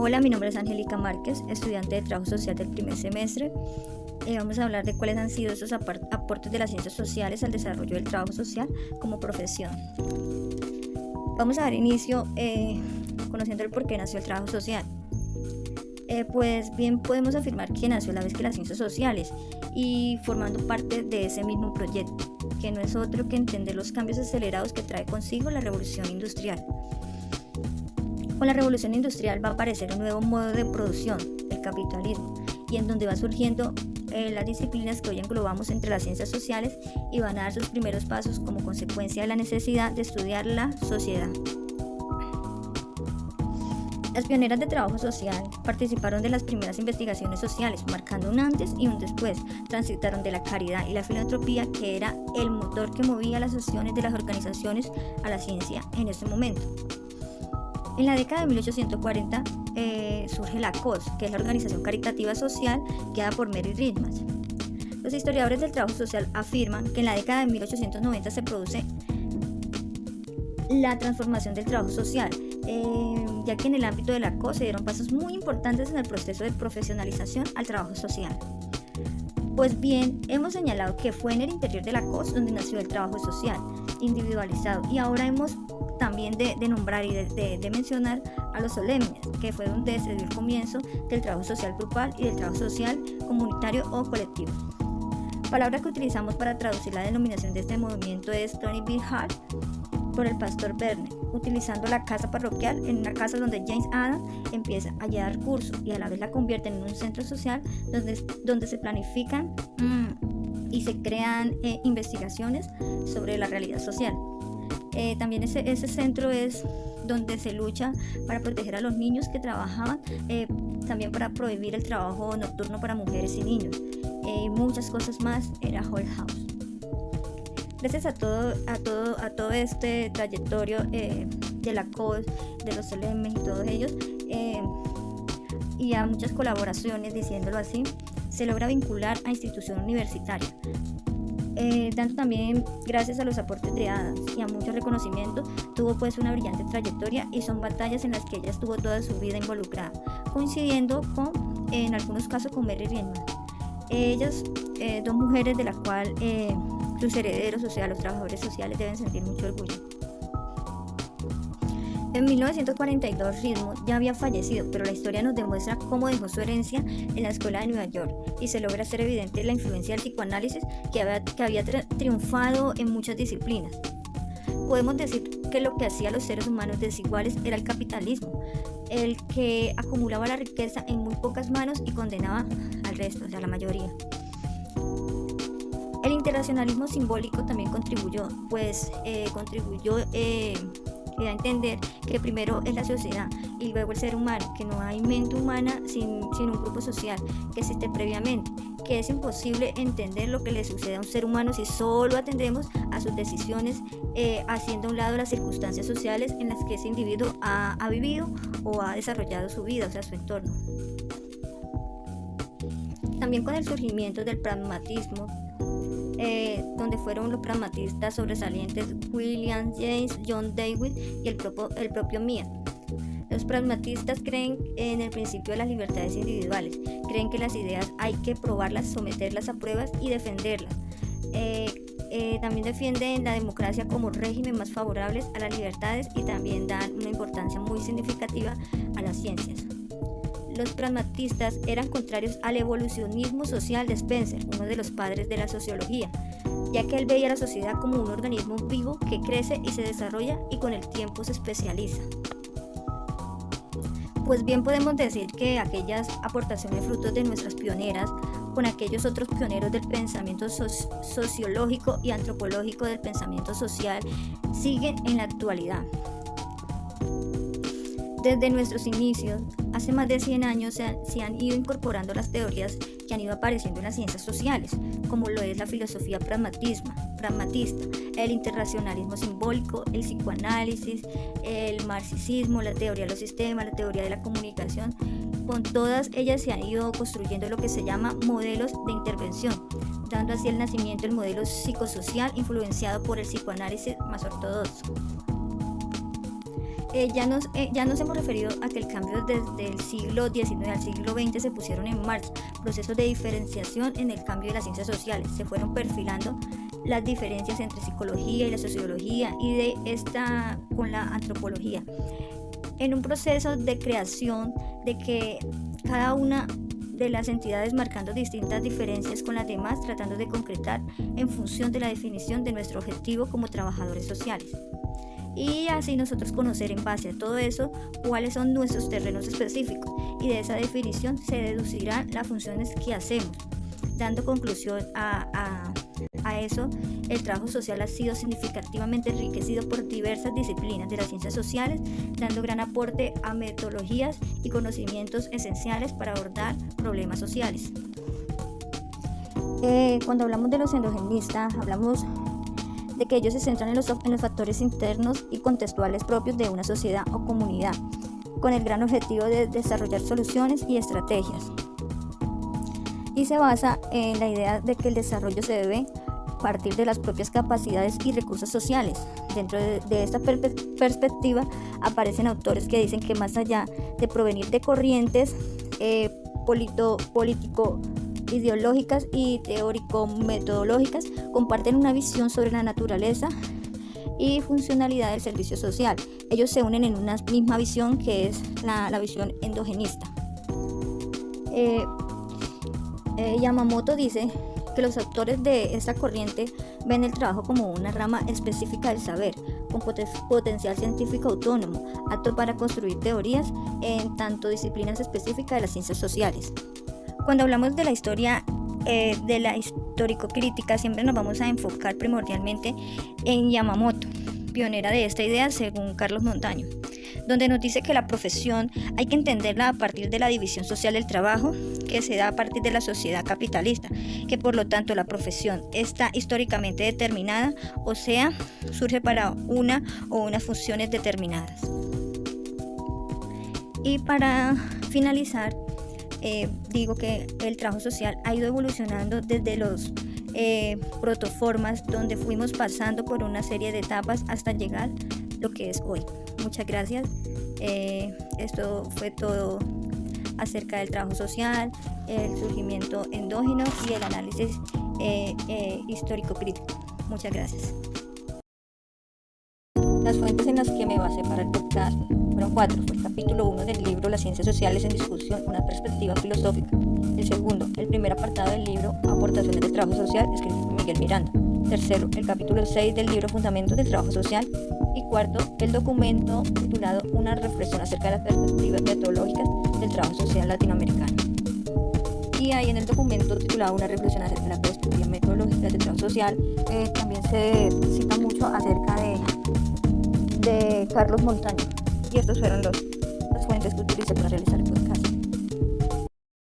Hola, mi nombre es Angélica Márquez, estudiante de Trabajo Social del primer semestre. Vamos a hablar de cuáles han sido esos aportes de las ciencias sociales al desarrollo del trabajo social como profesión. Vamos a dar inicio conociendo el por qué nació el trabajo social. Pues bien, podemos afirmar que nació a la vez que las ciencias sociales y formando parte de ese mismo proyecto, que no es otro que entender los cambios acelerados que trae consigo la revolución industrial. Con la revolución industrial va a aparecer un nuevo modo de producción, el capitalismo, y en donde va surgiendo las disciplinas que hoy englobamos entre las ciencias sociales y van a dar sus primeros pasos como consecuencia de la necesidad de estudiar la sociedad. Las pioneras de trabajo social participaron de las primeras investigaciones sociales, marcando un antes y un después. Transitaron de la caridad y la filantropía, que era el motor que movía las acciones de las organizaciones, a la ciencia en ese momento. En la década de 1840 surge la COS, que es la organización caritativa social guiada por Mary Ritmas. Los historiadores del trabajo social afirman que en la década de 1890 se produce la transformación del trabajo social, ya que en el ámbito de la COS se dieron pasos muy importantes en el proceso de profesionalización al trabajo social. Pues bien, hemos señalado que fue en el interior de la COS donde nació el trabajo social individualizado, y ahora hemos también de nombrar y de mencionar a los solemnes, que fue donde se dio el comienzo del trabajo social grupal y del trabajo social comunitario o colectivo. Palabra que utilizamos para traducir la denominación de este movimiento es Tony B. Hall por el pastor Verne, utilizando la casa parroquial en una casa donde James Adams empieza a dar curso y a la vez la convierte en un centro social donde se planifican y se crean investigaciones sobre la realidad social. También ese centro es donde se lucha para proteger a los niños que trabajaban, también para prohibir el trabajo nocturno para mujeres y niños, y muchas cosas más. Era Hull House. Gracias a todo este trayectorio de la COS, de los solemnes y todos ellos, y a muchas colaboraciones, diciéndolo así, se logra vincular a institución universitaria. Tanto también gracias a los aportes de Adams y a mucho reconocimiento, tuvo pues una brillante trayectoria, y son batallas en las que ella estuvo toda su vida involucrada, coincidiendo en algunos casos con Mary Ritmas. Ellas, dos mujeres de las cuales sus herederos, o sea los trabajadores sociales, deben sentir mucho orgullo. En 1942 Ritmas ya había fallecido, pero la historia nos demuestra cómo dejó su herencia en la escuela de Nueva York, y se logra hacer evidente la influencia del psicoanálisis que había triunfado en muchas disciplinas. Podemos decir que lo que hacía a los seres humanos desiguales era el capitalismo, el que acumulaba la riqueza en muy pocas manos y condenaba al resto, o sea, la mayoría. El internacionalismo simbólico también contribuyó a entender que primero es la sociedad y luego el ser humano, que no hay mente humana sin un grupo social que existe previamente, que es imposible entender lo que le sucede a un ser humano si solo atendemos a sus decisiones, haciendo a un lado las circunstancias sociales en las que ese individuo ha vivido o ha desarrollado su vida, o sea, su entorno. También con el surgimiento del pragmatismo, donde fueron los pragmatistas sobresalientes William James, John Dewey y el propio Mill. Los pragmatistas creen en el principio de las libertades individuales, creen que las ideas hay que probarlas, someterlas a pruebas y defenderlas. También defienden la democracia como régimen más favorable a las libertades, y también dan una importancia muy significativa a las ciencias. Los pragmatistas eran contrarios al evolucionismo social de Spencer, uno de los padres de la sociología, ya que él veía a la sociedad como un organismo vivo que crece y se desarrolla y con el tiempo se especializa. Pues bien, podemos decir que aquellas aportaciones frutos de nuestras pioneras con aquellos otros pioneros del pensamiento sociológico y antropológico del pensamiento social siguen en la actualidad. Desde nuestros inicios, hace más de 100 años, se han ido incorporando las teorías que han ido apareciendo en las ciencias sociales, como lo es la filosofía pragmatista, el internacionalismo simbólico, el psicoanálisis, el marxismo, la teoría de los sistemas, la teoría de la comunicación. Con todas ellas se han ido construyendo lo que se llama modelos de intervención, dando así el nacimiento del modelo psicosocial influenciado por el psicoanálisis más ortodoxo. Ya nos hemos referido a que el cambio desde el siglo XIX al siglo XX se pusieron en marcha procesos de diferenciación en el cambio de las ciencias sociales. Se fueron perfilando las diferencias entre psicología y la sociología y de esta con la antropología, en un proceso de creación de que cada una de las entidades marcando distintas diferencias con las demás, tratando de concretar en función de la definición de nuestro objetivo como trabajadores sociales. Y así nosotros conocer en base a todo eso cuáles son nuestros terrenos específicos, y de esa definición se deducirán las funciones que hacemos. Dando conclusión a eso, el trabajo social ha sido significativamente enriquecido por diversas disciplinas de las ciencias sociales, dando gran aporte a metodologías y conocimientos esenciales para abordar problemas sociales. Cuando hablamos de los endogenistas, hablamos de que ellos se centran en los factores internos y contextuales propios de una sociedad o comunidad, con el gran objetivo de desarrollar soluciones y estrategias. Y se basa en la idea de que el desarrollo se debe partir de las propias capacidades y recursos sociales. Dentro de esta perspectiva aparecen autores que dicen que más allá de provenir de corrientes político-ideológicas y teórico-metodológicas, comparten una visión sobre la naturaleza y funcionalidad del servicio social. Ellos se unen en una misma visión, que es la visión endogenista. Yamamoto dice que los autores de esta corriente ven el trabajo como una rama específica del saber, con potencial científico autónomo, apto para construir teorías en tanto disciplinas específicas de las ciencias sociales. Cuando hablamos de la historia de la histórico-crítica, siempre nos vamos a enfocar primordialmente en Yamamoto, pionera de esta idea según Carlos Montaño, donde nos dice que la profesión hay que entenderla a partir de la división social del trabajo que se da a partir de la sociedad capitalista, que por lo tanto la profesión está históricamente determinada, o sea, surge para una o unas funciones determinadas. Y para finalizar, digo que el trabajo social ha ido evolucionando desde los protoformas, donde fuimos pasando por una serie de etapas hasta llegar lo que es hoy. Muchas gracias. Esto fue todo acerca del trabajo social, el surgimiento endógeno y el análisis histórico-crítico. Muchas gracias. Las fuentes en las que me basé para el podcast fueron 4. Fue el capítulo 1 del libro Las ciencias sociales en discusión, una perspectiva filosófica. El segundo, el primer apartado del libro Aportaciones del trabajo social, escrito por Miguel Miranda. Tercero, el capítulo 6 del libro Fundamentos del trabajo social. Y cuarto, el documento titulado Una reflexión acerca de las perspectivas metodológicas del trabajo social latinoamericano. Y ahí en el documento titulado Una reflexión acerca de las perspectivas metodológicas del trabajo social, también se cita mucho acerca de Carlos Montaño. Y estas fueron las fuentes que utilicé para realizar el podcast.